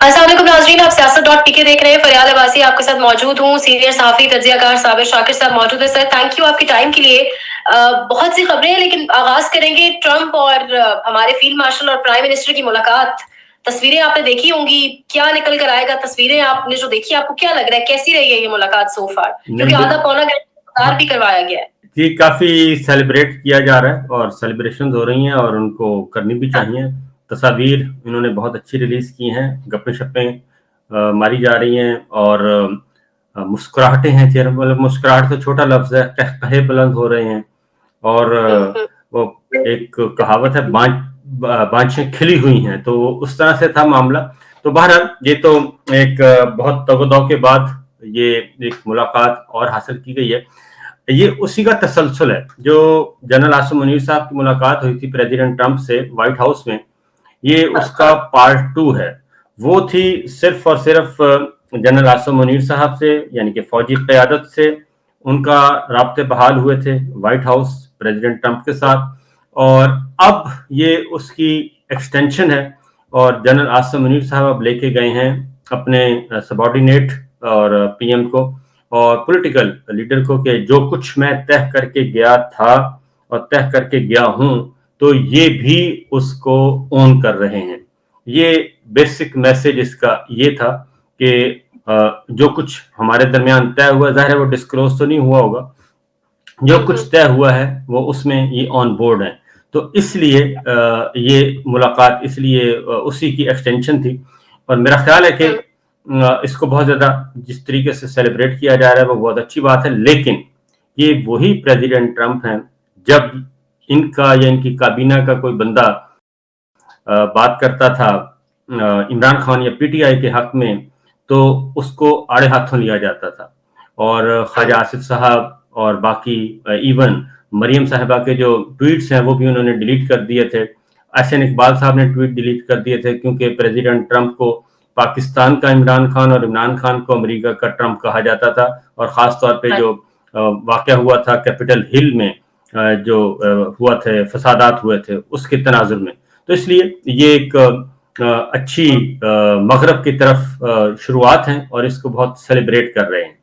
अस्सलाम वालेकुम नाज़रीन, आप सियासत.pk देख रहे हैं। फरियाद अब्बासी आपके साथ मौजूद हूँ। सीनियर सहाफ़ी तज्ज़ियाकार साबिर शाकिर साहब मौजूद है। सर थैंक यू आपके टाइम के लिए। बहुत सी खबरें हैं लेकिन आगाज़ करेंगे ट्रंप और हमारे फील्ड मार्शल और प्राइम मिनिस्टर की मुलाकात। तस्वीरें आपने देखी होंगी, क्या निकल कर आएगा? तस्वीरें आपने जो देखी, आपको क्या लग रहा है, कैसी रही है ये मुलाकात सो फार? क्योंकि आधा पौना घंटा भी करवाया गया है। जी, काफी सेलिब्रेट किया जा रहा है और सेलिब्रेशंस हो रही हैं और उनको करनी भी चाहिए। तस्वीर इन्होंने बहुत अच्छी रिलीज की हैं, गप्पे शप्पे मारी जा रही हैं और मुस्कुराहटें हैं चेहरे पर। मतलब मुस्कुराहट तो छोटा लफ्ज है, कहकहे बुलंद हो रहे हैं और वो एक कहावत है, बाँछें खिली हुई हैं, तो उस तरह से था मामला। तो बहरहाल ये तो एक बहुत तगदौ के बाद ये एक मुलाकात और हासिल की गई है। ये उसी का तसलसल है जो जनरल आसिम मुनीर साहब की मुलाकात हुई थी प्रेसिडेंट ट्रंप से व्हाइट हाउस में, ये उसका पार्ट 2 है। वो थी सिर्फ और सिर्फ जनरल आसिम मुनीर साहब से, यानी कि फौजी क़यादत से उनका राब्ते बहाल हुए थे व्हाइट हाउस प्रेसिडेंट ट्रंप के साथ, और अब ये उसकी एक्सटेंशन है और जनरल आसिम मुनीर साहब अब लेके गए हैं अपने सबॉर्डिनेट और पीएम को और पॉलिटिकल लीडर को कि जो कुछ मैं तय करके गया था और तय करके गया हूं, तो ये भी उसको ओन कर रहे हैं। ये बेसिक मैसेज इसका ये था कि जो कुछ हमारे दरमियान तय हुआ, जाहिर है वो डिस्क्लोज तो नहीं हुआ होगा, जो कुछ तय हुआ है वो उसमें ये ऑन बोर्ड है। तो इसलिए ये मुलाकात इसलिए उसी की एक्सटेंशन थी और मेरा ख्याल है कि इसको बहुत ज़्यादा जिस तरीके से सेलिब्रेट किया जा रहा है वो बहुत अच्छी बात है। लेकिन ये वही प्रेसिडेंट ट्रंप हैं, जब इनका या इनकी काबीना का कोई बंदा बात करता था इमरान खान या पीटीआई के हक में, तो उसको आड़े हाथों लिया जाता था। और ख्वाजा आसिफ साहब और बाकी इवन मरियम साहिबा के जो ट्वीट्स हैं वो भी उन्होंने डिलीट कर दिए थे। एहसन इकबाल साहब ने ट्वीट डिलीट कर दिए थे क्योंकि प्रेसिडेंट ट्रंप को पाकिस्तान का इमरान खान और इमरान खान को अमेरिका का ट्रंप कहा जाता था। और ख़ास तौर पे जो वाक़या हुआ था कैपिटल हिल में, जो हुआ थे फसादात हुए थे उसके तनाजुर में, तो इसलिए ये एक अच्छी मगरब की तरफ शुरुआत है और इसको बहुत सेलिब्रेट कर रहे हैं।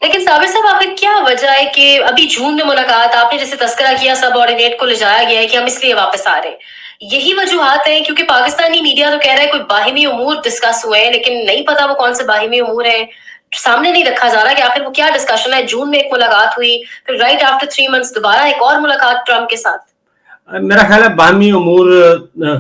लेकिन साबिर साहब आखिर क्या वजह है कि अभी जून में मुलाकात, आपने जैसे तस्करा किया, सबऑर्डिनेट को ले जाया गया है कि हम इसलिए वापस आ रहे हैं, यही वजूहात है? क्योंकि पाकिस्तानी मीडिया तो कह रहा है कोई बाहिमी उमूर डिस्कस हुए हैं, लेकिन नहीं पता वो कौन से बाहिमी उमूर है, सामने नहीं रखा जा रहा कि आखिर वो क्या डिस्कशन है। जून में एक मुलाकात हुई, फिर राइट आफ्टर 3 मंथ्स दोबारा एक और मुलाकात ट्रंप के साथ। मेरा ख्याल है बाहमी उमूर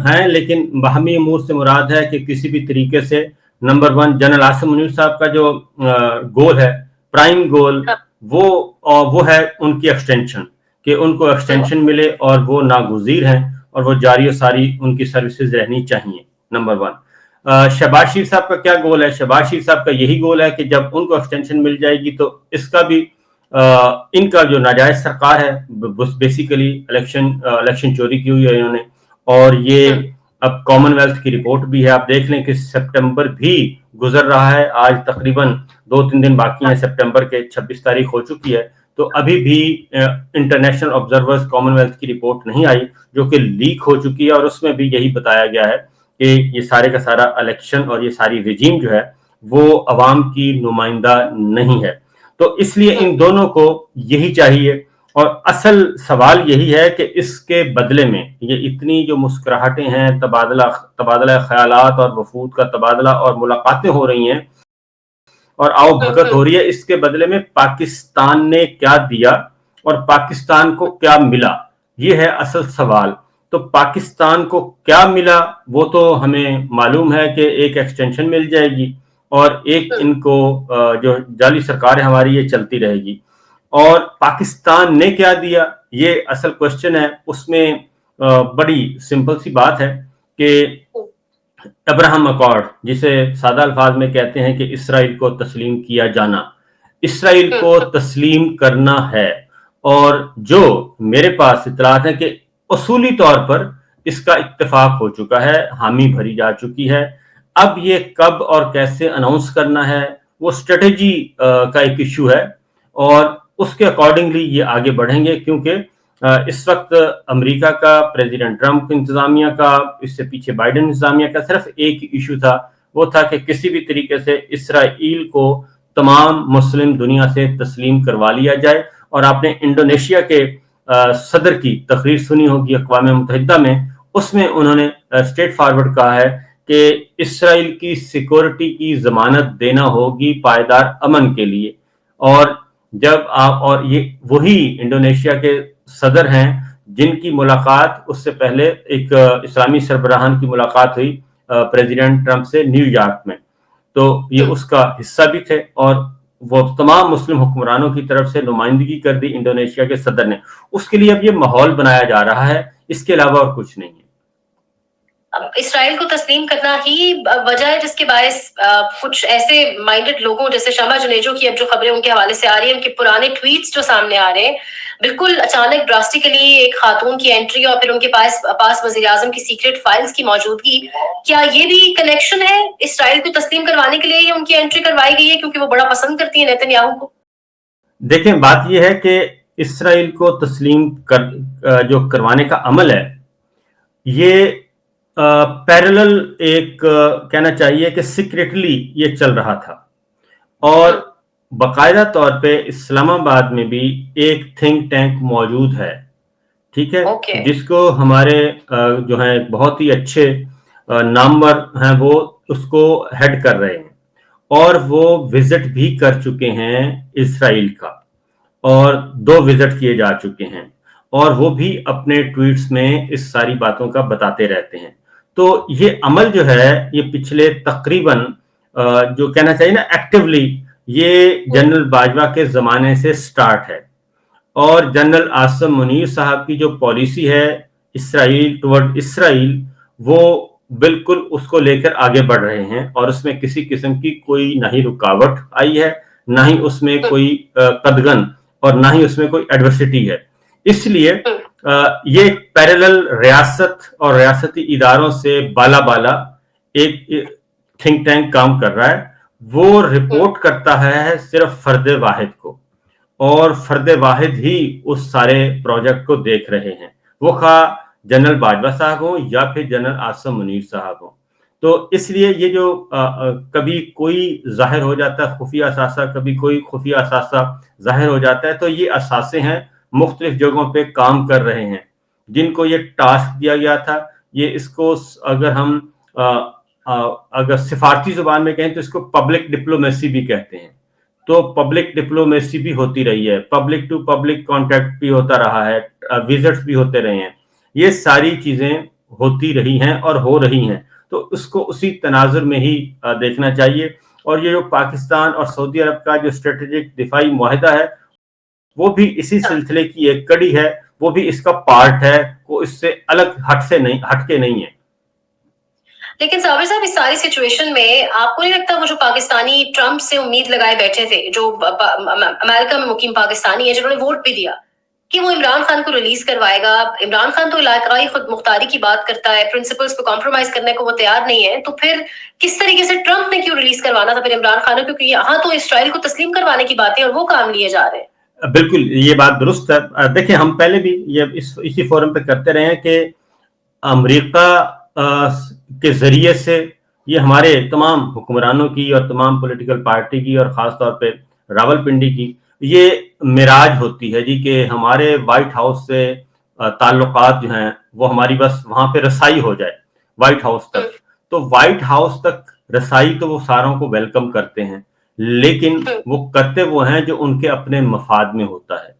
हैं, लेकिन बाहमी उमूर से मुराद है कि किसी भी तरीके से नंबर 1 जनरल आसिम मुनीर साहब का जो गोल है, प्राइम गोल, वो है उनकी एक्सटेंशन, कि उनको एक्सटेंशन मिले और वो नागुज़ीर हैं और वो जारी और सारी उनकी सर्विसेज रहनी चाहिए, नंबर 1। शहबाज शरीफ साहब का क्या गोल है? शहबाज शरीफ साहब का यही गोल है कि जब उनको एक्सटेंशन मिल जाएगी तो इसका भी इनका जो नाजायज सरकार है, बेसिकली इलेक्शन चोरी की हुई है इन्होंने, और ये अब कॉमनवेल्थ की रिपोर्ट भी है। आप देख लें कि सितंबर भी गुजर रहा है, आज तकरीबन 2-3 दिन बाकी हैं, सितंबर के 26 तारीख हो चुकी है, तो अभी भी इंटरनेशनल ऑब्जर्वर्स कॉमनवेल्थ की रिपोर्ट नहीं आई जो कि लीक हो चुकी है, और उसमें भी यही बताया गया है कि ये सारे का सारा इलेक्शन और ये सारी रिजीम जो है वो अवाम की नुमाइंदा नहीं है। तो इसलिए इन दोनों को यही चाहिए, और असल सवाल यही है कि इसके बदले में ये इतनी जो मुस्कुराहटें हैं, तबादला ख्यालात और वफूद का तबादला और मुलाकातें हो रही हैं और आओ भगत हो रही है, इसके बदले में पाकिस्तान ने क्या दिया और पाकिस्तान को क्या मिला, ये है असल सवाल। तो पाकिस्तान को क्या मिला वो तो हमें मालूम है कि एक एक्सटेंशन मिल जाएगी और एक इनको जो जाली सरकार है हमारी ये चलती रहेगी। और पाकिस्तान ने क्या दिया, ये असल क्वेश्चन है। उसमें बड़ी सिंपल सी बात है कि अब्राहम अकॉर्ड, जिसे सादा अल्फाज में कहते हैं कि इसराइल को तस्लीम किया जाना, इसराइल को तस्लीम करना है, और जो मेरे पास इत्तलात है कि उसूली तौर पर इसका इत्तेफाक हो चुका है, हामी भरी जा चुकी है। अब ये कब और कैसे अनाउंस करना है वो स्ट्रेटेजी का एक इशू है और उसके अकॉर्डिंगली ये आगे बढ़ेंगे, क्योंकि इस वक्त अमेरिका का, प्रेसिडेंट ट्रंप इंतजामिया का, इससे पीछे बाइडेन इंतजामिया का सिर्फ एक इशू था, वो था कि किसी भी तरीके से इसराइल को तमाम मुस्लिम दुनिया से तस्लीम करवा लिया जाए। और आपने इंडोनेशिया के सदर की तकरीर सुनी होगी अक़वाम मुत्तहिदा में, उसमें उन्होंने स्ट्रेट फॉरवर्ड कहा है कि इसराइल की सिक्योरिटी की जमानत देना होगी पायदार अमन के लिए। और जब आप, और ये वही इंडोनेशिया के सदर हैं जिनकी मुलाकात उससे पहले एक इस्लामी सरबराहान की मुलाकात हुई प्रेसिडेंट ट्रंप से न्यूयॉर्क में, तो ये उसका हिस्सा भी थे। और वो तमाम मुस्लिम हुक्मरानों की तरफ से नुमाइंदगी कर दी इंडोनेशिया के सदर ने। उसके लिए अब ये माहौल बनाया जा रहा है, इसके अलावा और कुछ नहीं है। इसराइल को तस्लीम करना ही वजह है जिसके बायस कुछ ऐसे माइंडेड लोगों जैसे शमा जुनेजो की अब जो खबरें उनके हवाले से आ रही है, उनके पुराने ट्वीट्स जो सामने आ रहे हैं, बिल्कुल अचानक ड्रास्टिकली एक खातून की एंट्री और फिर उनके पास वजीर आजम की सीक्रेट फाइल्स की मौजूदगी, क्या ये भी कनेक्शन है इसराइल को तस्लीम करवाने के लिए ये उनकी एंट्री करवाई गई है क्योंकि वो बड़ा पसंद करती है नेतन्याहू को? देखें, बात यह है कि इसराइल को तस्लीम जो करवाने का अमल है, ये पैरेलल एक कहना चाहिए कि सीक्रेटली ये चल रहा था। और बाकायदा तौर पे इस्लामाबाद में भी एक थिंक टैंक मौजूद है, ठीक है, जिसको हमारे जो है बहुत ही अच्छे नामवर हैं वो उसको हेड कर रहे हैं, और वो विजिट भी कर चुके हैं इसराइल का, और 2 विजिट किए जा चुके हैं, और वो भी अपने ट्वीट्स में इस सारी बातों का बताते रहते हैं। तो ये अमल जो है ये पिछले तकरीबन जो कहना चाहिए ना एक्टिवली, ये जनरल बाजवा के जमाने से स्टार्ट है। और जनरल आसिम मुनीर साहब की जो पॉलिसी है इसराइल टुवर्ड इसराइल, वो बिल्कुल उसको लेकर आगे बढ़ रहे हैं, और उसमें किसी किस्म की कोई ना ही रुकावट आई है, ना ही उसमें कोई कदगन, और ना ही उसमें कोई एडवर्सिटी है। इसलिए ये पैरेलल रियासत और रियासती इदारों से बाला बाला एक थिंक टैंक काम कर रहा है। वो रिपोर्ट करता है सिर्फ फर्द वाहिद को, और फर्द वाहिद ही उस सारे प्रोजेक्ट को देख रहे हैं, वो खा जनरल बाजवा साहब हो या फिर जनरल आसिम मुनीर साहब हो। तो इसलिए ये जो कभी कोई जाहिर हो जाता है खुफिया असासा, कभी कोई खुफिया असासा जाहिर हो जाता है, तो ये असासे हैं मुख्तलिफ जगहों पे काम कर रहे हैं, जिनको ये टास्क दिया गया था। ये इसको अगर हम अगर सिफारती जुबान में कहें तो इसको पब्लिक डिप्लोमेसी भी कहते हैं। तो पब्लिक डिप्लोमेसी भी होती रही है, पब्लिक टू पब्लिक कॉन्टैक्ट भी होता रहा है, विजिट्स भी होते रहे हैं, ये सारी चीजें होती रही हैं और हो रही हैं। तो उसको उसी तनाजुर में ही देखना चाहिए। और ये जो पाकिस्तान और सऊदी अरब का जो स्ट्रेटेजिक दिफाई मुआहिदा है, वो भी इसी सिलसिले की एक कड़ी है, वो भी इसका पार्ट है, वो इससे अलग हटके नहीं है। लेकिन साबिर साहब, इस सारी सिचुएशन में आपको नहीं लगता वो जो पाकिस्तानी ट्रंप से उम्मीद लगाए बैठे थे, जो अमेरिका में मुकीम पाकिस्तानी है, जिन्होंने वोट भी दिया कि वो इमरान खान को रिलीज करवाएगा, इमरान खान तो इलाकाई खुद मुख्तारी की बात करता है, प्रिंसिपल्स पे कॉम्प्रोमाइज करने को वो तैयार नहीं है, तो फिर किस तरीके से ट्रंप ने क्यों रिलीज करवाना था फिर इमरान खान को? क्योंकि यहाँ तो इसराइल को तस्लीम करवाने की बातें और वो काम लिए जा रहे हैं। बिल्कुल, ये बात दुरुस्त है। देखिए, हम पहले भी ये इसी फोरम पे करते रहे हैं कि अमेरिका के जरिए से ये हमारे तमाम हुक्मरानों की और तमाम पॉलिटिकल पार्टी की और ख़ास तौर पे रावलपिंडी की ये मिराज होती है जी कि हमारे वाइट हाउस से ताल्लुकात जो हैं वो हमारी बस वहाँ पे रसाई हो जाए वाइट हाउस तक। तो वाइट हाउस तक रसाई तो वो सारों को वेलकम करते हैं, लेकिन वो करते वो हैं जो उनके अपने मफाद में होता है।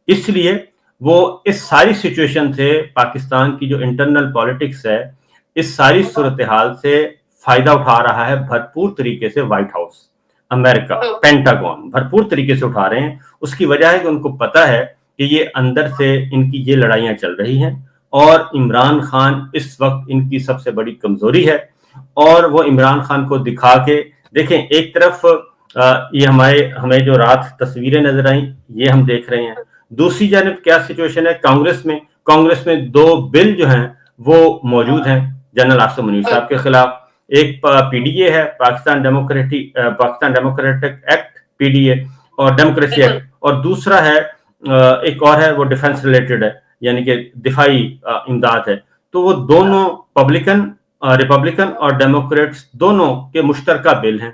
इसलिए वो इस सारी सिचुएशन से, पाकिस्तान की जो इंटरनल पॉलिटिक्स है, इस सारी सूरत हाल से फायदा उठा रहा है भरपूर तरीके से वाइट हाउस, अमेरिका, पेंटागन भरपूर तरीके से उठा रहे हैं। उसकी वजह है कि उनको पता है कि ये अंदर से इनकी ये लड़ाइयां चल रही हैं, और इमरान खान इस वक्त इनकी सबसे बड़ी कमजोरी है। और वो इमरान खान को दिखा के देखें, एक तरफ ये हमें जो रात तस्वीरें नजर आई ये हम देख रहे हैं, दूसरी जानब क्या सिचुएशन है कांग्रेस में 2 बिल जो हैं वो मौजूद हैं जनरल आसिम मुनीर साहब के खिलाफ। एक पीडीए है, पाकिस्तान डेमोक्रेटिक एक्ट, पीडीए और डेमोक्रेसी एक्ट, और दूसरा है एक और है वो डिफेंस रिलेटेड है, یعنی کہ دفاعی امداد ہے، تو وہ دونوں ریپبلکن اور ڈیموکریٹس دونوں کے مشترکہ بل ہیں.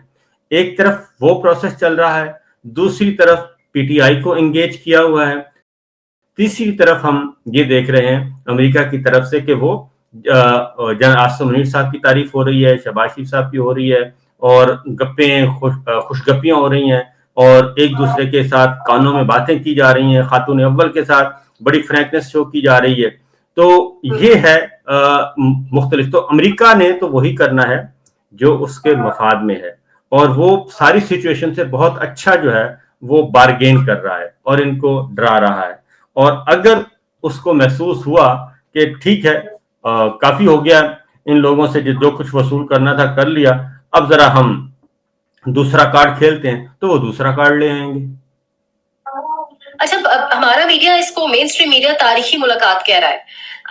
ایک طرف وہ پروسیس چل رہا ہے، دوسری طرف پی ٹی آئی کو انگیج کیا ہوا ہے، تیسری طرف ہم یہ دیکھ رہے ہیں امریکہ کی طرف سے کہ وہ جنرل عاصم منیر صاحب کی تعریف ہو رہی ہے، شہباز شریف صاحب کی ہو رہی ہے، اور گپیں خوشگپیاں ہو رہی ہیں، اور ایک دوسرے کے ساتھ کانوں میں باتیں کی جا رہی ہیں، خاتون اول کے ساتھ بڑی فرینکنس شو کی جا رہی ہے. تو یہ ہے مختلف. تو امریکہ نے تو وہی کرنا ہے جو اس کے مفاد میں ہے، اور وہ ساری سچویشن سے بہت اچھا جو ہے وہ بارگین کر رہا ہے اور ان کو ڈرا رہا ہے. اور اگر اس کو محسوس ہوا کہ ٹھیک ہے کافی ہو گیا ان لوگوں سے جو کچھ وصول کرنا تھا کر لیا، اب ذرا ہم دوسرا کارڈ کھیلتے ہیں، تو وہ دوسرا کارڈ لے آئیں گے. اچھا، ہمارا میڈیا اس کو مین اسٹریم میڈیا تاریخی ملاقات کہہ رہا ہے.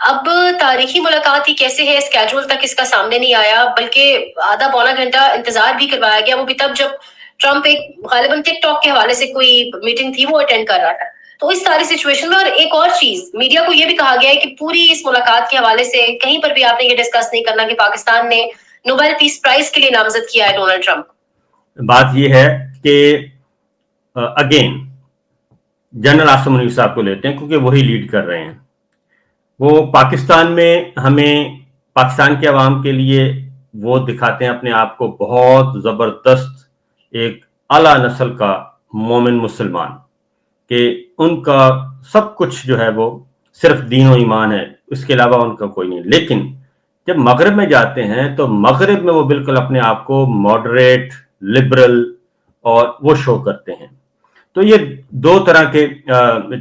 اب تاریخی ملاقات ہی کیسے ہے، اسکیجول تک اس کا سامنے نہیں آیا، بلکہ آدھا پونا گھنٹہ انتظار بھی کروایا گیا، وہ بھی تب جب ٹرمپ ایک غالباً ٹک ٹاک کے حوالے سے کوئی میٹنگ تھی وہ اٹینڈ کر رہا تھا. تو اس ساری سچویشن میں، اور ایک اور چیز میڈیا کو یہ بھی کہا گیا ہے کہ پوری اس ملاقات کے حوالے سے کہیں پر بھی آپ نے یہ ڈسکس نہیں کرنا کہ پاکستان نے نوبل پیس پرائز کے لیے نامزد کیا ہے ڈونلڈ ٹرمپ. بات یہ ہے کہ اگین جنرل عاصم منیر صاحب کو لیتے ہیں کیونکہ وہی لیڈ کر رہے ہیں. وہ پاکستان میں ہمیں پاکستان کے عوام کے لیے وہ دکھاتے ہیں اپنے آپ کو بہت زبردست ایک اعلیٰ نسل کا مومن مسلمان، کہ ان کا سب کچھ جو ہے وہ صرف دین و ایمان ہے، اس کے علاوہ ان کا کوئی نہیں. لیکن جب مغرب میں جاتے ہیں تو مغرب میں وہ بالکل اپنے آپ کو ماڈریٹ، لبرل اور وہ شو کرتے ہیں. تو یہ دو طرح کے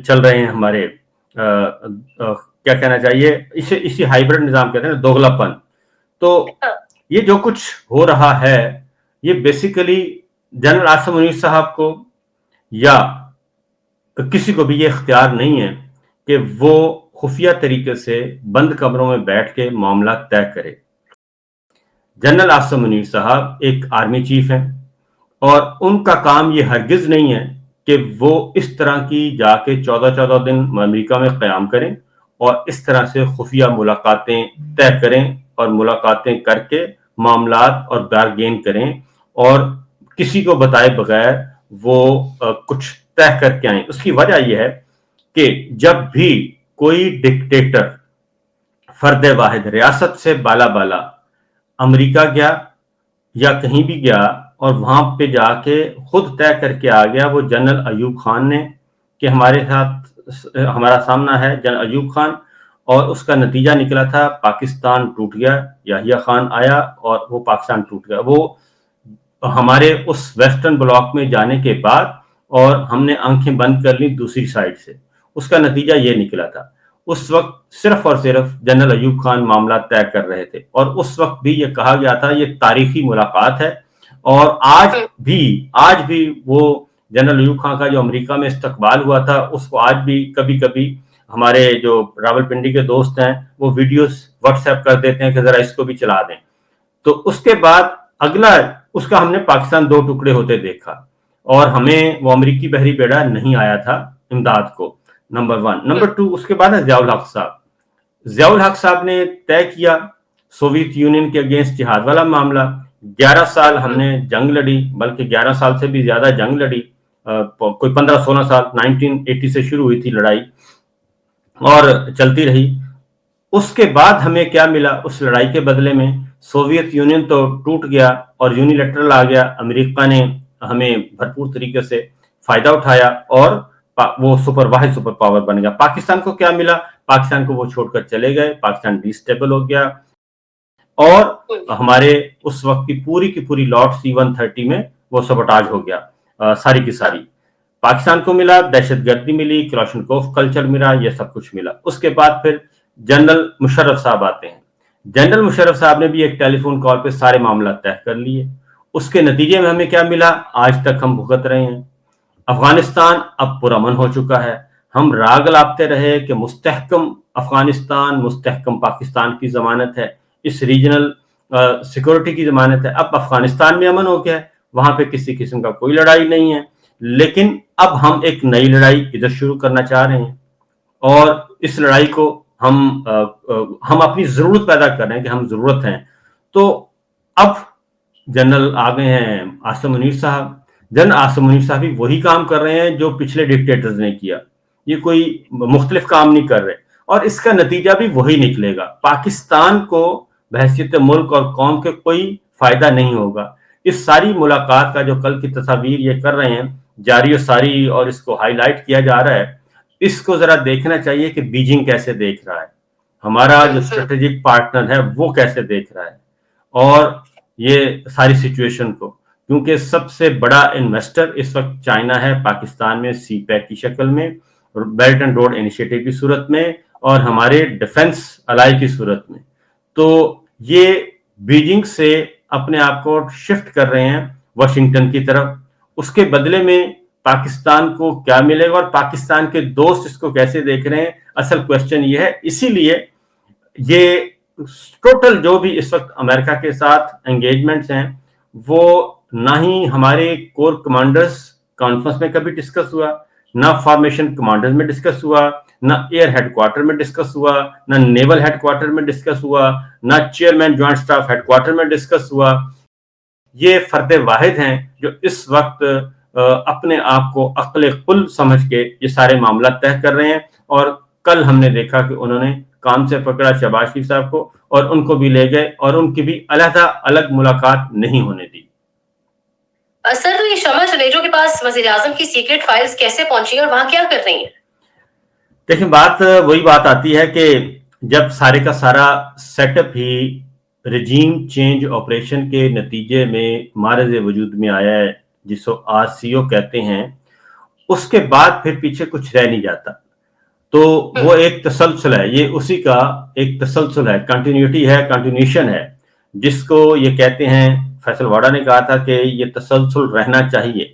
چل رہے ہیں ہمارے کیا کہنا چاہیے، اسی ہائیبرڈ نظام کہتے ہیں نا، دوغلا پن. تو یہ جو کچھ ہو رہا ہے یہ بیسیکلی جنرل عاصم منیر صاحب کو یا کسی کو بھی یہ اختیار نہیں ہے کہ وہ خفیہ طریقے سے بند کمروں میں بیٹھ کے معاملات طے کرے. جنرل عاصم منیر صاحب ایک آرمی چیف ہیں، اور ان کا کام یہ ہرگز نہیں ہے کہ وہ اس طرح کی جا کے 14 دن امریکہ میں قیام کریں اور اس طرح سے خفیہ ملاقاتیں طے کریں اور ملاقاتیں کر کے معاملات اور بارگین کریں اور کسی کو بتائے بغیر وہ کچھ طے کر کے آئیں. اس کی وجہ یہ ہے کہ جب بھی کوئی ڈکٹیٹر فرد واحد ریاست سے بالا امریکہ گیا یا کہیں بھی گیا اور وہاں پہ جا کے خود طے کر کے آ گیا، وہ جنرل ایوب خان نے، کہ ہمارے ساتھ ہمارا سامنا ہے جنرل ایوب خان، اور اس کا نتیجہ نکلا تھا پاکستان ٹوٹ گیا. یحییٰ خان آیا اور وہ پاکستان ٹوٹ گیا. وہ ہمارے اس ویسٹرن بلاک میں جانے کے بعد اور ہم نے آنکھیں بند کر لی دوسری سائڈ سے، اس کا نتیجہ یہ نکلا تھا. اس وقت صرف اور صرف جنرل ایوب خان معاملات طے کر رہے تھے، اور اس وقت بھی یہ کہا گیا تھا یہ تاریخی ملاقات ہے. اور آج بھی وہ جنرل ایوب خان کا جو امریکہ میں استقبال ہوا تھا، اس کو آج بھی کبھی کبھی ہمارے جو راول پنڈی کے دوست ہیں وہ ویڈیوز واٹس ایپ کر دیتے ہیں کہ ذرا اس کو بھی چلا دیں. تو اس کے بعد اگلا اس کا ہم نے پاکستان 2 ٹکڑے ہوتے دیکھا، اور ہمیں وہ امریکی بحری بیڑا نہیں آیا تھا امداد کو، نمبر 1. نمبر 2 اس کے بعد ہے ضیاء الحق صاحب نے طے کیا سوویت یونین کے اگینسٹ جہاد والا معاملہ. 11 سال ہم نے جنگ لڑی، بلکہ 11 سال سے بھی زیادہ جنگ لڑی، کوئی 15-16 سال، 1980 سے شروع ہوئی تھی لڑائی اور چلتی رہی. اس کے بعد ہمیں کیا ملا اس لڑائی کے بدلے میں؟ سوویت یونین تو ٹوٹ گیا اور یونیلیٹرل آ گیا. امریکہ نے ہمیں بھرپور طریقے سے فائدہ اٹھایا اور وہ واحد سپر پاور بن گیا. پاکستان کو کیا ملا؟ پاکستان کو وہ چھوڑ کر چلے گئے، پاکستان ڈی سٹیبل ہو گیا، اور ہمارے اس وقت کی پوری لاٹ C-130 میں وہ سبوٹاج ہو گیا ساری کی ساری. پاکستان کو ملا، دہشت گردی ملی، کلاشنکوف کلچر ملا، یہ سب کچھ ملا. اس کے بعد پھر جنرل مشرف صاحب آتے ہیں. جنرل مشرف صاحب نے بھی ایک ٹیلی فون کال پہ سارے معاملات طے کر لیے. اس کے نتیجے میں ہمیں کیا ملا؟ آج تک ہم بھگت رہے ہیں. افغانستان اب پرامن ہو چکا ہے. ہم راگ لاپتے رہے کہ مستحکم افغانستان مستحکم پاکستان کی ضمانت ہے، اس ریجنل سیکورٹی کی ضمانت ہے. اب افغانستان میں امن ہو گیا ہے، وہاں پہ کسی قسم کا کوئی لڑائی نہیں ہے. لیکن اب ہم ایک نئی لڑائی ادھر شروع کرنا چاہ رہے ہیں، اور इस लड़ाई को हम अपनी जरूरत पैदा कर रहे हैं कि हम जरूरत हैं। तो अब जनरल आ गए हैं आसिम मुनीर साहब। जनरल आसिम मुनीर साहब भी वही काम कर रहे हैं जो पिछले डिक्टेटर्स ने किया, ये कोई मुख्तलिफ काम नहीं कर रहे, और इसका नतीजा भी वही निकलेगा। पाकिस्तान को बहैसियत मुल्क और कौम के कोई फायदा नहीं होगा। इस सारी मुलाकात का जो कल की तस्वीर ये कर रहे हैं जारी और सारी, और इसको हाईलाइट किया जा रहा है, इसको जरा देखना चाहिए कि बीजिंग कैसे देख रहा है, हमारा जो स्ट्रेटेजिक पार्टनर है वो कैसे देख रहा है, और ये सारी सिचुएशन को, क्योंकि सबसे बड़ा इन्वेस्टर इस वक्त चाइना है पाकिस्तान में, सी पैक की शक्ल में, बेल्ट एंड रोड इनिशिएटिव की सूरत में, और हमारे डिफेंस अलाई की सूरत में। तो ये बीजिंग से अपने आप को शिफ्ट कर रहे हैं वाशिंगटन की तरफ। उसके बदले में पाकिस्तान को क्या मिलेगा और पाकिस्तान के दोस्त इसको कैसे देख रहे हैं, असल क्वेश्चन ये है। इसीलिए ये टोटल जो भी इस वक्त अमेरिका के साथ एंगेजमेंट्स हैं वो ना ही हमारे कोर कमांडर्स कॉन्फ्रेंस में कभी डिस्कस हुआ, ना फॉर्मेशन कमांडर्स में डिस्कस हुआ, ना एयर हेडक्वार्टर में डिस्कस हुआ, ना नेवल हेडक्वार्टर में डिस्कस हुआ, ना चेयरमैन ज्वाइंट स्टाफ हेडक्वार्टर में डिस्कस हुआ। ये फर्द वाहिद हैं जो इस वक्त अपने आप को अक्ल कुल समझ के ये सारे मामला तय कर रहे हैं। और कल हमने देखा कि उन्होंने काम से पकड़ा शहबाज शरीफ साहब को और उनको भी ले गए और उनकी भी अलग मुलाकात नहीं होने दी। सर, तो ये शमा जुनेजो के पास वज़ीर-ए-आज़म की सीक्रेट फाइल्स कैसे पहुंची और वहां क्या कर रही हैं? देखिए, वही बात आती है कि जब सारे का सारा सेटअप ही रजीम चेंज ऑपरेशन के नतीजे में मारज़ वजूद में आया है, जिसको आज सीओ कहते हैं, उसके बाद फिर पीछे कुछ रह नहीं जाता। तो वो एक तसलसल है, ये उसी का एक तसलसल है, कंटिन्यूटी है, कंटिन्यूशन है, जिसको ये कहते हैं। फैसल वाडा ने कहा था कि ये तसलसल रहना चाहिए।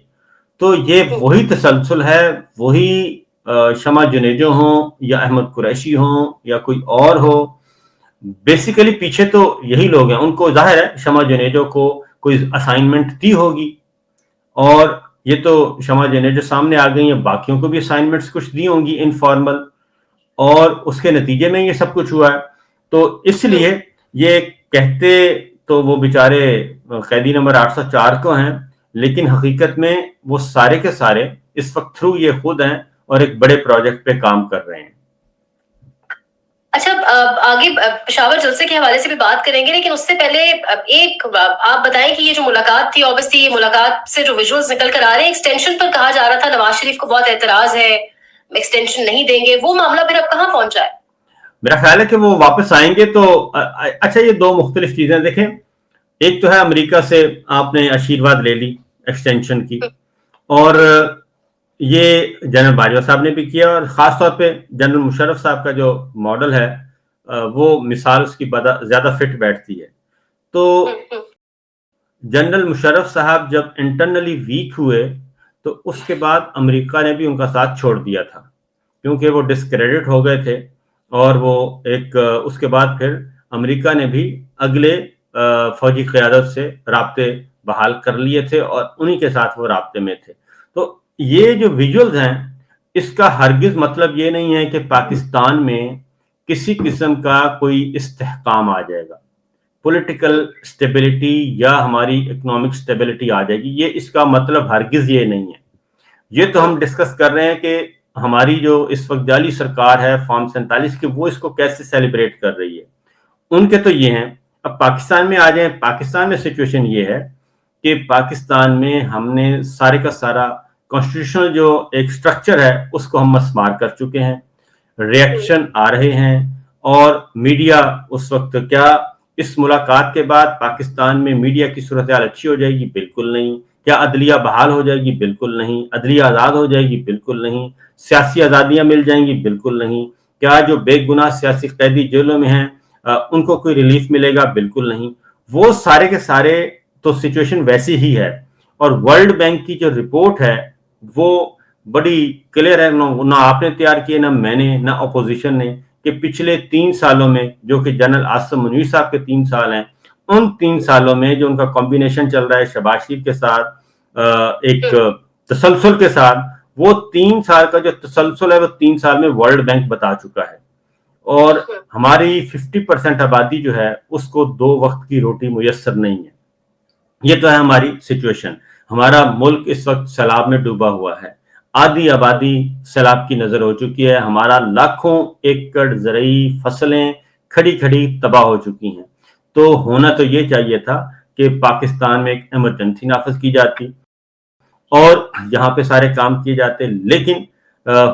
तो ये वही तसलसल है, वही शमा जुनेजो हो या अहमद कुरैशी हो या कोई और हो, बेसिकली पीछे तो यही लोग हैं। उनको जाहिर है शमा जुनेजो को कोई असाइनमेंट दी होगी, और ये तो शमा जुनेजो सामने आ गई है, बाकियों को भी असाइनमेंट्स कुछ दी होंगी इनफॉर्मल, और उसके नतीजे में ये सब कुछ हुआ है। तो इसलिए ये कहते तो वो बेचारे कैदी नंबर 804 को हैं, लेकिन हकीकत में वो सारे के सारे इस वक्त थ्रू ये खुद हैं और एक बड़े प्रोजेक्ट पे काम कर रहे हैं। अच्छा, आगे पेशावर जलसे के हवाले से भी बात करेंगे, लेकिन उससे पहले एक आप बताएं कि ये जो मुलाकात थी, ऑब्वियसली ये मुलाकात से जो विजुअल्स निकल कर आ रहे हैं, एक्सटेंशन पर कहा जा रहा था नवाज शरीफ को बहुत एतराज है, एक्सटेंशन नहीं देंगे, वो मामला फिर अब कहाँ पहुंचा है? मेरा ख्याल है कि वो वापस आएंगे। तो अच्छा, ये दो मुख्तलिफ चीजें देखें। एक तो है अमेरिका से आपने आशीर्वाद ले ली एक्सटेंशन की, और ये जनरल बाजवा साहब ने भी किया, और ख़ास तौर पे जनरल मुशर्रफ साहब का जो मॉडल है वो मिसाल उसकी ज़्यादा फिट बैठती है। तो जनरल मुशर्रफ साहब जब इंटरनली वीक हुए तो उसके बाद अमेरिका ने भी उनका साथ छोड़ दिया था, क्योंकि वो डिस्क्रेडिट हो गए थे, और वो एक उसके बाद फिर अमेरिका ने भी अगले फौजी क़यादत से राब्ते बहाल कर लिए थे और उन्हीं के साथ वो राब्ते में थे। तो ये जो विजुअल्स हैं, इसका हरगिज मतलब ये नहीं है कि पाकिस्तान में किसी किस्म का कोई इस्तेहकाम आ जाएगा, पॉलिटिकल स्टेबिलिटी या हमारी इकोनॉमिक स्टेबिलिटी आ जाएगी। ये इसका मतलब हरगिज ये नहीं है। ये तो हम डिस्कस कर रहे हैं कि हमारी जो इस वक्त जाली सरकार है फॉर्म 47 की, वो इसको कैसे सेलिब्रेट कर रही है। उनके तो ये हैं। अब पाकिस्तान में आ जाए। पाकिस्तान में सिचुएशन ये है कि पाकिस्तान में हमने सारे का सारा कॉन्स्टिट्यूशनल जो एक स्ट्रक्चर है उसको हम मस्मार कर चुके हैं। रिएक्शन आ रहे हैं, और मीडिया उस वक्त क्या इस मुलाकात के बाद पाकिस्तान में मीडिया की सूरत हाल अच्छी हो जाएगी? बिल्कुल नहीं। क्या अदलिया बहाल हो जाएगी? बिल्कुल नहीं। अदलिया आज़ाद हो जाएगी? बिल्कुल नहीं। सियासी आज़ादियाँ मिल जाएंगी? बिल्कुल नहीं। क्या जो बेगुनाह सियासी कैदी जेलों में हैं उनको कोई रिलीफ मिलेगा? बिल्कुल नहीं। वो सारे के सारे तो सिचुएशन वैसी ही है। और वर्ल्ड बैंक की जो रिपोर्ट है वो बड़ी क्लियर है, ना आपने तैयार की है, ना मैंने, ना अपोजिशन ने, कि पिछले 3 सालों में, जो कि जनरल आसिम मुनीर साहब के 3 साल हैं, उन 3 सालों में जो उनका कॉम्बिनेशन चल रहा है शहबाज शरीफ के साथ, एक तसलसल के साथ, وہ 3 سال کا جو تسلسل ہے وہ 3 سال میں ورلڈ بینک بتا چکا ہے، اور ہماری 50% آبادی جو ہے اس کو 2 وقت کی روٹی میسر نہیں ہے. یہ تو ہے ہماری سچویشن. ہمارا ملک اس وقت سیلاب میں ڈوبا ہوا ہے، آدھی آبادی سیلاب کی نظر ہو چکی ہے، ہمارا لاکھوں ایکڑ زرعی فصلیں کھڑی کھڑی تباہ ہو چکی ہیں. تو ہونا تو یہ چاہیے تھا کہ پاکستان میں ایک ایمرجنسی نافذ کی جاتی اور یہاں پہ سارے کام کیے جاتے، لیکن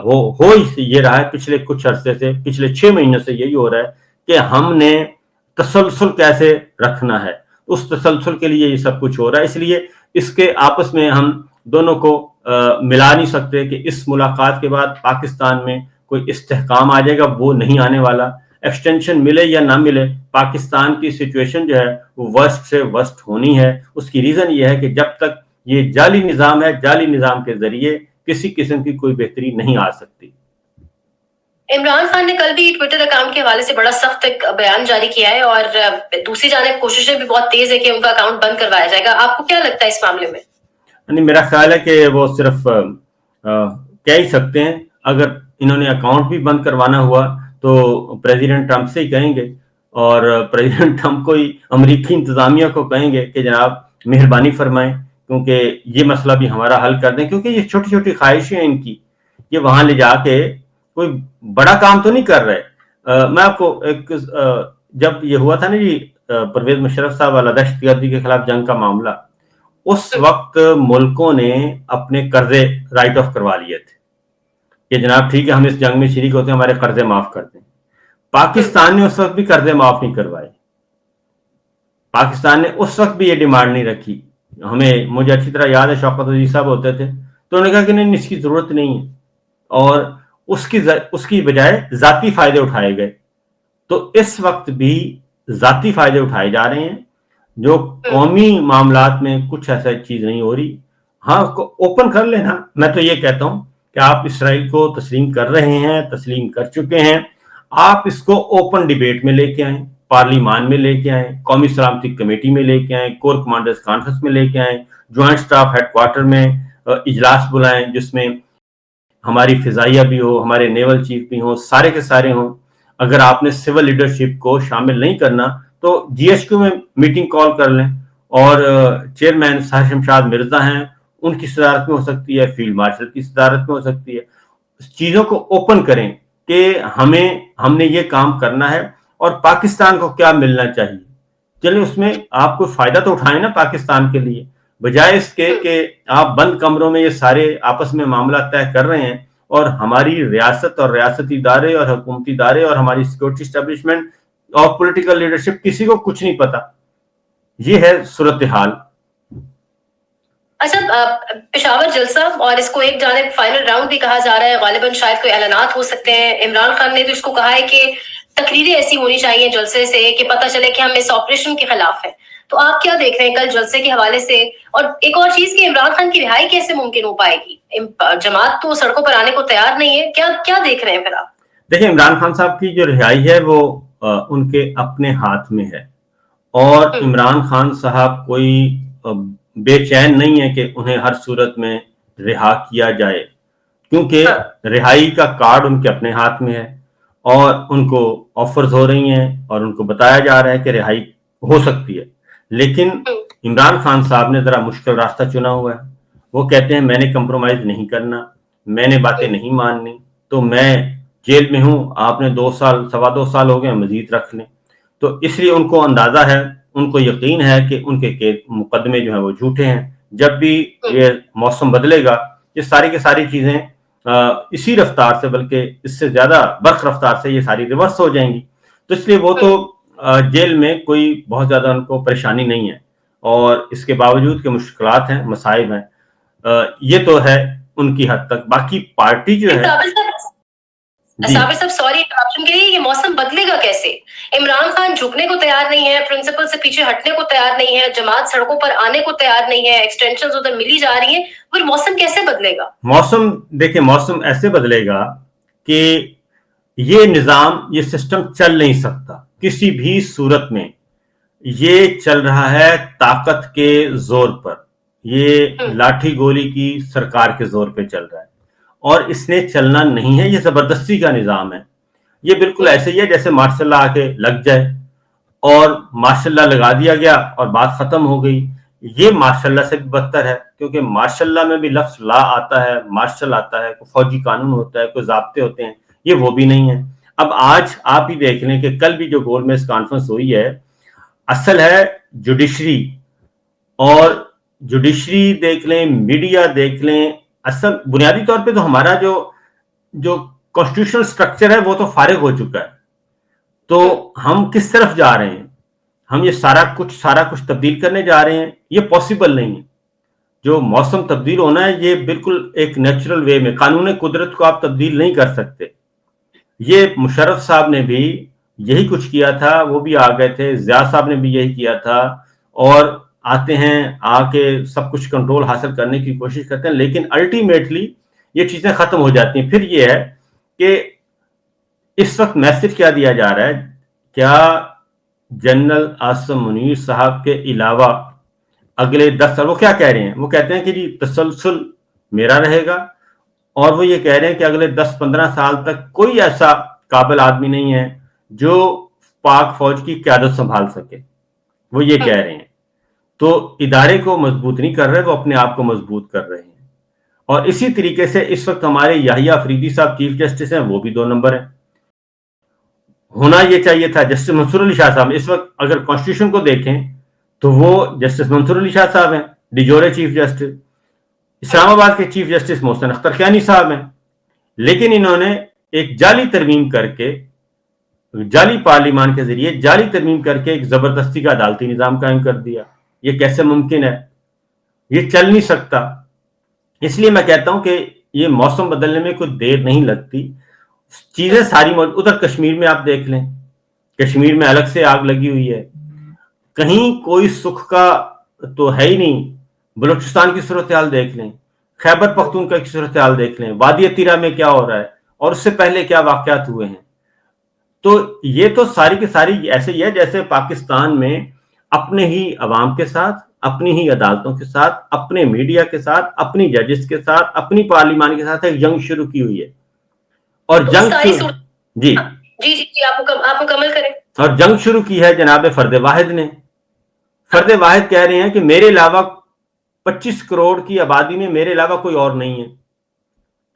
ہو یہ رہا ہے پچھلے کچھ عرصے سے، پچھلے 6 مہینوں سے یہی ہو رہا ہے کہ ہم نے تسلسل کیسے رکھنا ہے، اس تسلسل کے لیے یہ سب کچھ ہو رہا ہے. اس لیے اس کے آپس میں ہم دونوں کو ملا نہیں سکتے کہ اس ملاقات کے بعد پاکستان میں کوئی استحکام آ جائے گا، وہ نہیں آنے والا. ایکسٹینشن ملے یا نہ ملے، پاکستان کی سچویشن جو ہے وہ ورسٹ سے ورسٹ ہونی ہے. اس کی ریزن یہ ہے کہ جب تک یہ جعلی نظام ہے، جعلی نظام کے ذریعے کسی قسم کی کوئی بہتری نہیں آ سکتی. عمران خان نے کل بھی ٹویٹر اکاؤنٹ کے حوالے سے بڑا سخت ایک بیان جاری کیا ہے، اور دوسری جانب کوششیں بھی بہت تیز ہے کہ ان کا اکاؤنٹ بند کروایا جائے گا. آپ کو کیا لگتا ہے اس معاملے میں؟ نہیں، میرا خیال ہے کہ وہ صرف کہہ ہی سکتے ہیں. اگر انہوں نے اکاؤنٹ بھی بند کروانا ہوا تو پریزیڈنٹ ٹرمپ سے ہی کہیں گے، اور پریزیڈنٹ ٹرمپ کو ہی امریکی انتظامیہ کو کہیں گے کہ جناب مہربانی فرمائیں، کیونکہ یہ مسئلہ بھی ہمارا حل کر دیں، کیونکہ یہ چھوٹی چھوٹی خواہشیں ہیں ان کی، یہ وہاں لے جا کے کوئی بڑا کام تو نہیں کر رہے. میں آپ کو ایک جب یہ ہوا تھا نا جی پرویز مشرف صاحب والا دہشت گردی کے خلاف جنگ کا معاملہ، اس وقت ملکوں نے اپنے قرضے رائٹ آف کروا لیے تھے کہ جناب ٹھیک ہے ہم اس جنگ میں شریک ہوتے ہیں، ہمارے قرضے معاف کر دیں. پاکستان نے اس وقت بھی قرضے معاف نہیں کروائے. پاکستان نے اس وقت بھی یہ ڈیمانڈ نہیں رکھی. مجھے اچھی طرح یاد ہے شوکت عزیز صاحب ہوتے تھے تو انہوں نے کہا کہ نہیں اس کی ضرورت نہیں ہے، اور اس کی بجائے ذاتی فائدے اٹھائے گئے. تو اس وقت بھی ذاتی فائدے اٹھائے جا رہے ہیں، جو قومی معاملات میں کچھ ایسا چیز نہیں ہو رہی. ہاں اس کو اوپن کر لینا. میں تو یہ کہتا ہوں کہ آپ اسرائیل کو تسلیم کر رہے ہیں، تسلیم کر چکے ہیں، آپ اس کو اوپن ڈیبیٹ میں لے کے آئیں، پارلیمان میں لے کے آئیں، قومی سلامتی کمیٹی میں لے کے آئیں، کور کمانڈرز کانفرنس میں لے کے آئیں، جوائنٹ سٹاف ہیڈ کوارٹر میں اجلاس بلائیں جس میں ہماری فضائیہ بھی ہو، ہمارے نیول چیف بھی ہوں، سارے کے سارے ہوں. اگر آپ نے سول لیڈرشپ کو شامل نہیں کرنا تو جی ایس کیو میں میٹنگ کال کر لیں، اور چیئرمین ساحر شمشاد مرزا ہیں، ان کی صدارت میں ہو سکتی ہے، فیلڈ مارشل کی صدارت میں ہو سکتی ہے. چیزوں کو اوپن کریں کہ ہم نے یہ کام کرنا ہے اور پاکستان کو کیا ملنا چاہیے. چلیں اس میں آپ کو فائدہ تو اٹھائیں نا پاکستان کے لیے، بجائے اس کے کہ آپ بند کمروں میں یہ سارے آپس میں معاملات طے کر رہے ہیں، اور ہماری ریاست اور ریاستی ادارے اور حکومتی ادارے اور ہماری سیکورٹی اسٹیبلشمنٹ اور پولیٹیکل لیڈرشپ کسی کو کچھ نہیں پتا. یہ ہے صورتحال. اچھا، پشاور جلسہ اور اس کو ایک جانب فائنل راؤنڈ بھی کہا جا رہا ہے، غالباً شاید کوئی اعلانات ہو سکتے ہیں. عمران خان نے تو اس کو کہا ہے کہ تقریریں ایسی ہونی چاہیے جلسے سے کہ پتہ چلے کہ ہم اس آپریشن کے خلاف ہیں. تو آپ کیا دیکھ رہے ہیں کل جلسے کے حوالے سے؟ اور ایک اور چیز کہ عمران خان کی رہائی کیسے ممکن ہو پائے گی؟ جماعت تو سڑکوں پر آنے کو تیار نہیں ہے. کیا دیکھ رہے ہیں پھر آپ؟ دیکھیں، عمران خان صاحب کی جو رہائی ہے وہ ان کے اپنے ہاتھ میں ہے، اور عمران خان صاحب کوئی بے چین نہیں ہے کہ انہیں ہر صورت میں رہا کیا جائے، کیونکہ رہائی کا کارڈ ان کے اپنے ہاتھ میں ہے، اور ان کو آفرز ہو رہی ہیں اور ان کو بتایا جا رہا ہے کہ رہائی ہو سکتی ہے. لیکن عمران خان صاحب نے ذرا مشکل راستہ چنا ہوا ہے. وہ کہتے ہیں میں نے کمپرومائز نہیں کرنا، میں نے باتیں نہیں ماننی، تو میں جیل میں ہوں، آپ نے 2 سال 2.25 سال ہو گئے، مزید رکھ لیں. تو اس لیے ان کو اندازہ ہے، ان کو یقین ہے کہ ان کے مقدمے جو ہیں وہ جھوٹے ہیں. جب بھی یہ موسم بدلے گا، یہ ساری کی ساری چیزیں اسی رفتار سے بلکہ اس سے زیادہ برق رفتار سے یہ ساری ریورس ہو جائیں گی. تو اس لیے وہ تو جیل میں کوئی بہت زیادہ ان کو پریشانی نہیں ہے، اور اس کے باوجود کہ مشکلات ہیں، مصائب ہیں، یہ تو ہے ان کی حد تک. باقی پارٹی جو ہے صابر صاحب سوری انٹرپشن کے لیے، یہ موسم بدلے گا کیسے؟ عمران خان جھکنے کو تیار نہیں ہے، پرنسپل سے پیچھے ہٹنے کو تیار نہیں ہے، جماعت سڑکوں پر آنے کو تیار نہیں ہے، ایکسٹینشنز ادھر ملی جا رہی ہیں، پھر موسم کیسے بدلے گا؟ دیکھیں موسم ایسے بدلے گا کہ یہ نظام، یہ سسٹم چل نہیں سکتا کسی بھی صورت میں. یہ چل رہا ہے طاقت کے زور پر، یہ لاٹھی گولی کی سرکار کے زور پہ چل رہا ہے. اور اس نے چلنا نہیں ہے. یہ زبردستی کا نظام ہے. یہ بالکل ایسے ہی ہے جیسے ماشاء اللہ آ کے لگ جائے اور ماشاء اللہ لگا دیا گیا اور بات ختم ہو گئی. یہ ماشاء اللہ سے بھی بدتر ہے, کیونکہ ماشاء اللہ میں بھی لفظ لا آتا ہے, مارشل آتا ہے, کوئی فوجی قانون ہوتا ہے, کوئی ضابطے ہوتے ہیں. یہ وہ بھی نہیں ہے. اب آج آپ ہی دیکھ لیں کہ کل بھی جو گول میز کانفرنس ہوئی ہے, اصل ہے جوڈیشری, اور جوڈیشری دیکھ لیں, میڈیا دیکھ لیں, اصل بنیادی طور پہ تو ہمارا جو کانسٹیٹیوشنل سٹرکچر ہے وہ تو فارغ ہو چکا ہے. تو ہم کس طرف جا رہے ہیں؟ ہم یہ سارا کچھ تبدیل کرنے جا رہے ہیں. یہ پاسبل نہیں ہے. جو موسم تبدیل ہونا ہے یہ بالکل ایک نیچرل وے میں, قانون قدرت کو آپ تبدیل نہیں کر سکتے. یہ مشرف صاحب نے بھی یہی کچھ کیا تھا, وہ بھی آ گئے تھے, ضیاء صاحب نے بھی یہی کیا تھا, اور آتے ہیں آ کے سب کچھ کنٹرول حاصل کرنے کی کوشش کرتے ہیں, لیکن الٹیمیٹلی یہ چیزیں ختم ہو جاتی ہیں. پھر یہ ہے کہ اس وقت میسج کیا دیا جا رہا ہے, کیا جنرل عاصم منیر صاحب کے علاوہ اگلے 10 سال, وہ کیا کہہ رہے ہیں؟ وہ کہتے ہیں کہ جی تسلسل میرا رہے گا, اور وہ یہ کہہ رہے ہیں کہ اگلے 10-15 سال تک کوئی ایسا قابل آدمی نہیں ہے جو پاک فوج کی قیادت سنبھال سکے. وہ یہ کہہ رہے ہیں. تو ادارے کو مضبوط نہیں کر رہے, وہ اپنے آپ کو مضبوط کر رہے ہیں. اور اسی طریقے سے اس وقت ہمارے یحییٰ افریدی صاحب چیف جسٹس ہیں, وہ بھی 2 نمبر ہیں. ہونا یہ چاہیے تھا جسٹس منصور علی شاہ صاحب. اس وقت اگر کانسٹیٹیوشن کو دیکھیں تو وہ جسٹس منصور علی شاہ صاحب ہیں, ڈیجورے چیف جسٹس. اسلام آباد کے چیف جسٹس محسن اختر کیانی صاحب ہیں. لیکن انہوں نے ایک جعلی ترمیم کر کے, جعلی پارلیمان کے ذریعے جعلی ترمیم کر کے ایک زبردستی کا عدالتی نظام قائم کر دیا. یہ کیسے ممکن ہے؟ یہ چل نہیں سکتا. اس لیے میں کہتا ہوں کہ یہ موسم بدلنے میں کوئی دیر نہیں لگتی. چیزیں ساری ادھر کشمیر میں آپ دیکھ لیں, کشمیر میں الگ سے آگ لگی ہوئی ہے, کہیں کوئی سکھ کا تو ہے ہی نہیں. بلوچستان کی صورتحال دیکھ لیں, خیبر پختونخوا کی صورتحال دیکھ لیں, وادی تیرا میں کیا ہو رہا ہے, اور اس سے پہلے کیا واقعات ہوئے ہیں. تو یہ تو ساری کی ساری ایسے ہی ہے جیسے پاکستان میں اپنے ہی عوام کے ساتھ, اپنی ہی عدالتوں کے ساتھ, اپنے میڈیا کے ساتھ, اپنی ججز کے ساتھ, اپنی پارلیمان کے ساتھ ایک جنگ شروع کی ہوئی ہے. اور جی آپ مکمل کریں. اور جنگ شروع کی ہے جناب فرد واحد نے. فرد واحد کہہ رہے ہیں کہ میرے علاوہ 25 کروڑ کی آبادی میں میرے علاوہ کوئی اور نہیں ہے.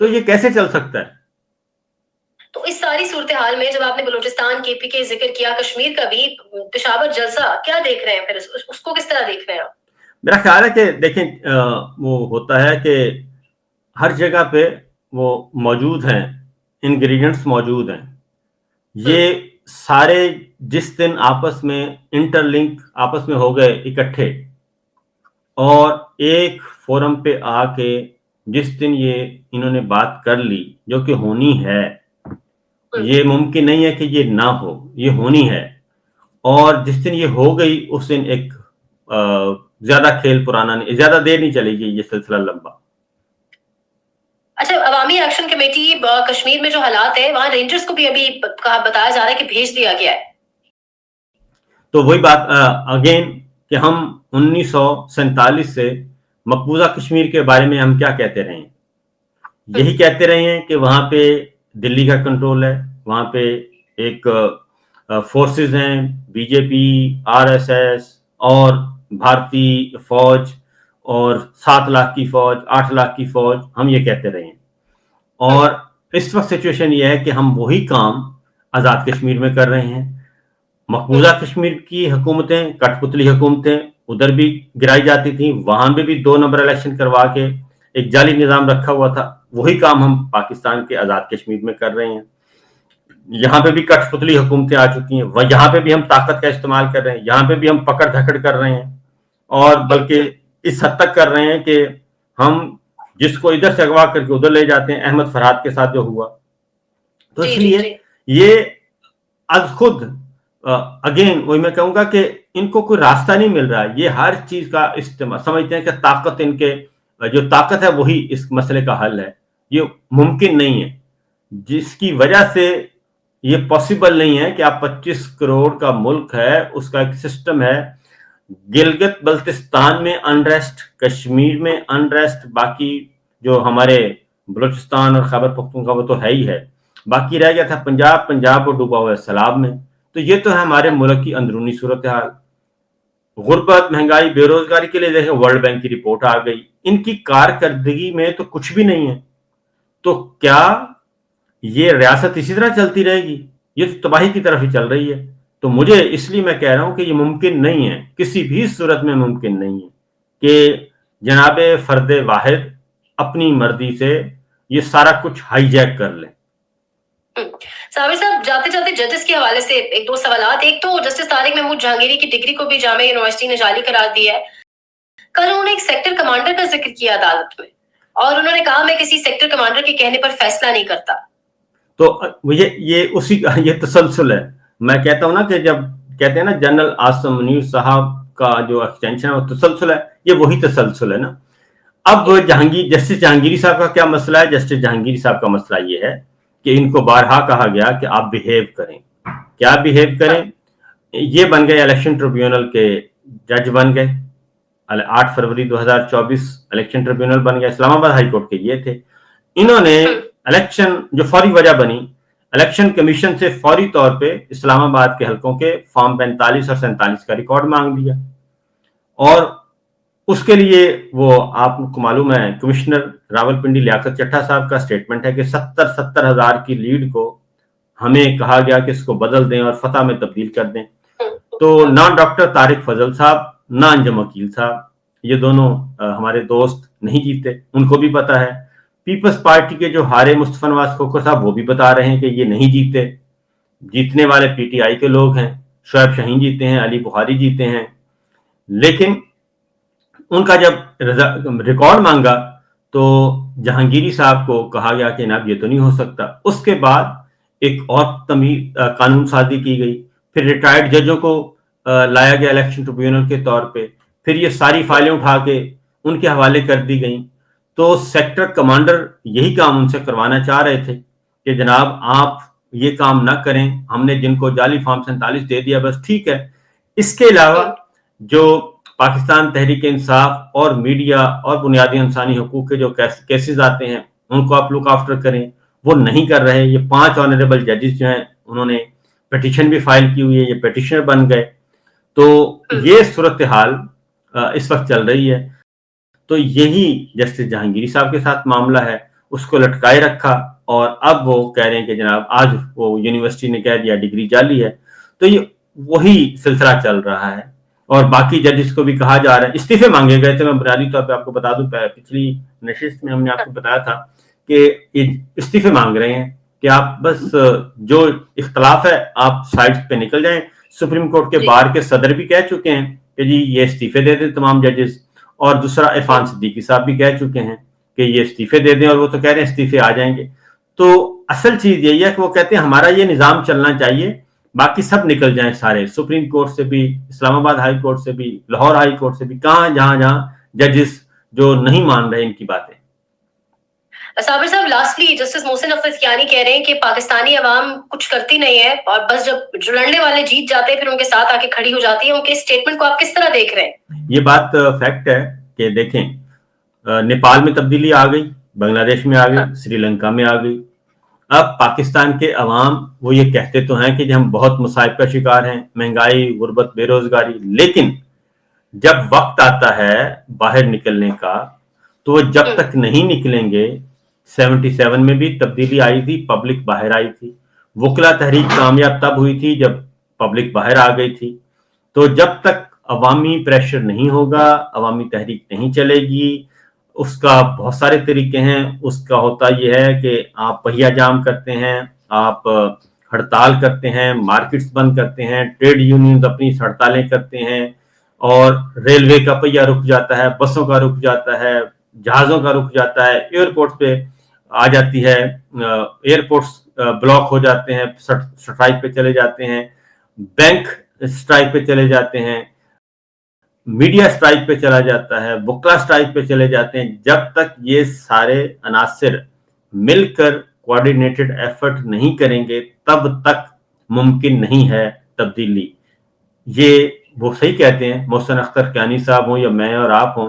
تو یہ کیسے چل سکتا ہے؟ تو اس ساری صورتحال میں جب آپ نے بلوچستان کے پی کے ذکر کیا, کشمیر کا بھی پشاور جلسہ کیا دیکھ رہے ہیں, پھر اس کو کس طرح دیکھ رہے ہیں آپ؟ میرا خیال ہے کہ دیکھیں وہ ہوتا ہے کہ ہر جگہ پہ وہ موجود ہیں, انگریڈینٹس موجود ہیں. یہ سارے جس دن آپس میں انٹر لنک آپس میں ہو گئے اکٹھے, اور ایک فورم پہ آ کے جس دن یہ انہوں نے بات کر لی جو کہ ہونی ہے, یہ ممکن نہیں ہے کہ یہ نہ ہو, یہ ہونی ہے. اور جس دن یہ ہو گئی اس دن ایک زیادہ کھیل پرانا نہیں, زیادہ دیر نہیں چلے گی یہ سلسلہ لمبا. اچھا, عوامی ایکشن کمیٹی کشمیر میں جو حالات ہیں وہاں رینجرز کو بھی ابھی بتایا جا رہا ہے کہ بھیج دیا گیا ہے. تو وہی بات اگین کہ ہم 1947 سے مقبوضہ کشمیر کے بارے میں ہم کیا کہتے رہے ہیں؟ یہی کہتے رہے ہیں کہ وہاں پہ دلی کا کنٹرول ہے, وہاں پہ ایک فورسز ہیں, بی جے پی, آر ایس ایس اور بھارتی فوج, اور 7 لاکھ کی فوج, 8 لاکھ کی فوج, ہم یہ کہتے رہے ہیں. اور اس وقت سچویشن یہ ہے کہ ہم وہی کام آزاد کشمیر میں کر رہے ہیں. مقبوضہ کشمیر کی حکومتیں, کٹ پتلی حکومتیں ادھر بھی گرائی جاتی تھیں, وہاں پہ بھی 2 نمبر الیکشن کروا کے ایک جعلی نظام رکھا ہوا تھا. وہی کام ہم پاکستان کے آزاد کشمیر میں کر رہے ہیں. یہاں پہ بھی کٹ پتلی حکومتیں آ چکی ہیں, یہاں پہ بھی ہم طاقت کا استعمال کر رہے ہیں, یہاں پہ بھی ہم پکڑ دھکڑ کر رہے ہیں, اور بلکہ اس حد تک کر رہے ہیں کہ ہم جس کو ادھر سے اغوا کر کے ادھر لے جاتے ہیں, احمد فرحاد کے ساتھ جو ہوا. تو اس لیے یہ از خود اگین وہی میں کہوں گا کہ ان کو کوئی راستہ نہیں مل رہا ہے. یہ ہر چیز کا استعمال سمجھتے ہیں کہ طاقت, ان کے جو طاقت ہے وہی اس مسئلے کا حل ہے. یہ ممکن نہیں ہے, جس کی وجہ سے یہ پاسبل نہیں ہے کہ آپ 25 کروڑ کا ملک ہے, اس کا ایک سسٹم ہے. گلگت بلتستان میں انریسٹ, کشمیر میں انریسٹ, باقی جو ہمارے बलूचिस्तान और खैबर पख्तूनख्वा वो तो है ही है, बाकी रह गया था पंजाब। पंजाब वो डूबा हुआ है सैलाब में। तो ये तो है हमारे मुल्क की अंदरूनी सूरत हाल। गुर्बत, महंगाई, बेरोजगारी के लिए देखें वर्ल्ड बैंक की रिपोर्ट आ गई, इनकी कारकर्दगी में तो कुछ भी नहीं है। तो क्या ये रियासत इसी तरह चलती रहेगी? ये तो तबाही की तरफ ही चल रही है। तो मुझे इसलिए मैं कह रहा हूं कि ये मुमकिन नहीं है, किसी भी सूरत में मुमकिन नहीं है कि जनाबे फर्द वाहिद अपनी मर्जी से ये सारा कुछ हाईजैक कर ले। साबिर साहब, जाते जाते जजेस के हवाले से एक दो सवाल। एक तो जस्टिस तारिक महमूद जहांगीरी की डिग्री को भी जामिया यूनिवर्सिटी ने जाली करार दिया है। कल उन्होंने एक सेक्टर कमांडर का जिक्र किया अदालत में और उन्होंने कहा मैं किसी सेक्टर कमांडर के कहने पर फैसला नहीं करता। तो ये उसी का ये तसलसल है। मैं कहता हूं ना कि जब कहते हैं ना जनरल आसिम मुनीर साहब का जो एक्सटेंशन है वो तसलसल है, ये वही तसलसल है ना। अब जस्टिस जहांगीरी साहब का क्या मसला है? जस्टिस जहांगीरी साहब का मसला ये है कि इनको बारहा कहा गया कि आप बिहेव करें। क्या बिहेव करें? ये बन गए इलेक्शन ट्रिब्यूनल के जज बन गए। 8 फरवरी 2024 इलेक्शन ट्रिब्यूनल बन गया, इस्लामाबाद हाई कोर्ट के ये थे। इन्होंने इलेक्शन जो फौरी वजह बनी, इलेक्शन कमीशन से फौरी तौर पे इस्लामाबाद के हलकों के फॉर्म 45 और 47 का रिकॉर्ड मांग दिया। और उसके लिए वो आपको मालूम है कमिश्नर रावलपिंडी लियाकत चट्टा साहब का स्टेटमेंट है कि 70 हजार की लीड को हमें कहा गया कि इसको बदल दें और फतह में तब्दील कर दें। तो ना डॉक्टर तारिक फजल साहब ना अंजम वकील साहब, ये दोनों हमारे दोस्त नहीं जीते, उनको भी पता है। पीपल्स पार्टी के जो हारे मुस्तफा नवाज खोखर साहब वो भी बता रहे हैं कि ये नहीं जीते, जीतने वाले पीटीआई के लोग हैं। शोएब शाहीन जीते हैं, अली बुखारी जीते हैं। लेकिन उनका जब रिकॉर्ड मांगा तो जहांगीरी साहब को कहा गया कि ना ये तो नहीं हो सकता। उसके बाद एक और कानून साजी की गई, फिर रिटायर्ड जजों को लाया गया इलेक्शन ट्रिब्यूनल के तौर पे, फिर ये सारी फाइलें उठा के उनके हवाले कर दी गई। तो सेक्टर कमांडर यही काम उनसे करवाना चाह रहे थे कि जनाब आप ये काम ना करें, हमने जिनको जाली फॉर्म 47 दे दिया बस ठीक है। इसके अलावा जो पाकिस्तान तहरीक इंसाफ और मीडिया और बुनियादी इंसानी हकूक के जो केसेस आते हैं उनको आप लुक आफ्टर करें, वो नहीं कर रहे। ये 5 ऑनरेबल जजेस जो हैं उन्होंने पिटीशन भी फाइल की हुई है, ये पिटीशनर बन गए। तो ये सूरत हाल इस वक्त चल रही है। तो यही जस्टिस जहांगीरी साहब के साथ मामला है, उसको लटकाए रखा और अब वो कह रहे हैं कि जनाब आज वो यूनिवर्सिटी ने कह दिया डिग्री जाली है। तो ये वही सिलसिला चल रहा है। और बाकी जजेस को भी कहा जा रहा है, इस्तीफे मांगे गए थे। मैं बुनियादी तौर पे आपको बता दूं, पिछली नशिस्त में हमने आपको बताया था कि ये इस्तीफे मांग रहे हैं कि आप बस जो इख्तलाफ है आप साइड्स पे निकल जाएं। सुप्रीम कोर्ट के बार के सदर भी कह चुके हैं कि जी ये इस्तीफे दे दें तमाम जजेस, और दूसरा इरफान सिद्दीकी साहब भी कह चुके हैं कि ये इस्तीफे दे दें, और वो तो कह रहे हैं इस्तीफे आ जाएंगे। तो असल चीज यही है कि वो कहते हैं हमारा ये निजाम चलना चाहिए, बाकी सब निकल जाएं सारे, सुप्रीम कोर्ट से भी, इस्लामाबाद हाई कोर्ट से भी, लाहौर हाई कोर्ट से भी, कहां जहां जजेस जो नहीं मान रहे इनकी बातें। साबिर साहब, लास्टली जस्टिस मोहसिन अफजकियानी कह रहे हैं कि पाकिस्तानी अवाम कुछ करती नहीं है और बस जब जो लड़ने वाले जीत जाते हैं फिर उनके साथ आके खड़ी हो जाती है। उनके स्टेटमेंट को आप किस तरह देख रहे हैं? ये बात फैक्ट है कि देखें नेपाल में तब्दीली आ गई, बांग्लादेश में आ गई, श्रीलंका में आ गई। अब पाकिस्तान के अवाम वो ये कहते तो हैं कि हम बहुत मुसाइब का शिकार हैं, महंगाई, गुर्बत, बेरोजगारी, लेकिन जब वक्त आता है बाहर निकलने का तो वो जब तक नहीं निकलेंगे। 77 में भी तब्दीली आई थी, पब्लिक बाहर आई थी। वकला तहरीक कामयाब तब हुई थी जब पब्लिक बाहर आ गई थी। तो जब तक अवामी प्रेशर नहीं होगा, अवामी तहरीक नहीं चलेगी। उसका बहुत सारे तरीके हैं। उसका होता यह है कि आप पहिया जाम करते हैं, आप हड़ताल करते हैं, मार्केट्स बंद करते हैं, ट्रेड यूनियंस अपनी हड़तालें करते हैं, और रेलवे का पहिया रुक जाता है, बसों का रुक जाता है, जहाजों का रुक जाता है, एयरपोर्ट पे आ जाती है, एयरपोर्ट्स ब्लॉक हो जाते हैं, स्ट्राइक पे चले जाते हैं, बैंक स्ट्राइक पे चले जाते हैं, मीडिया स्ट्राइक पे चला जाता है, वकला स्ट्राइक पे चले जाते हैं। जब तक ये सारे अनासिर मिलकर कोऑर्डिनेटेड एफर्ट नहीं करेंगे तब तक मुमकिन नहीं है तब्दीली। ये वो सही कहते हैं, मोहसिन अख्तर कियानी साहब हों या मैं और आप हों,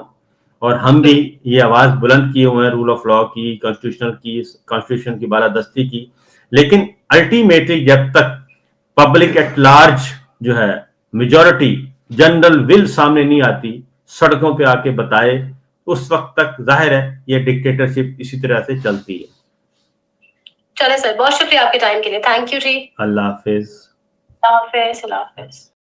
اور ہم بھی یہ آواز بلند کیے ہوئے ہیں رول آف لا کی، کانسٹیٹیوشن کی بالادستی کی، لیکن الٹیمیٹلی جب تک پبلک ایٹ لارج جو ہے میجورٹی جنرل ول سامنے نہیں آتی، سڑکوں پہ آ کے بتائے، اس وقت تک ظاہر ہے یہ ڈکٹیٹرشپ اسی طرح سے چلتی ہے. چلے سر، بہت شکریہ آپ کے ٹائم کے لیے. تھینک یو جی. اللہ حافظ. اللہ حافظ. اللہ حافظ.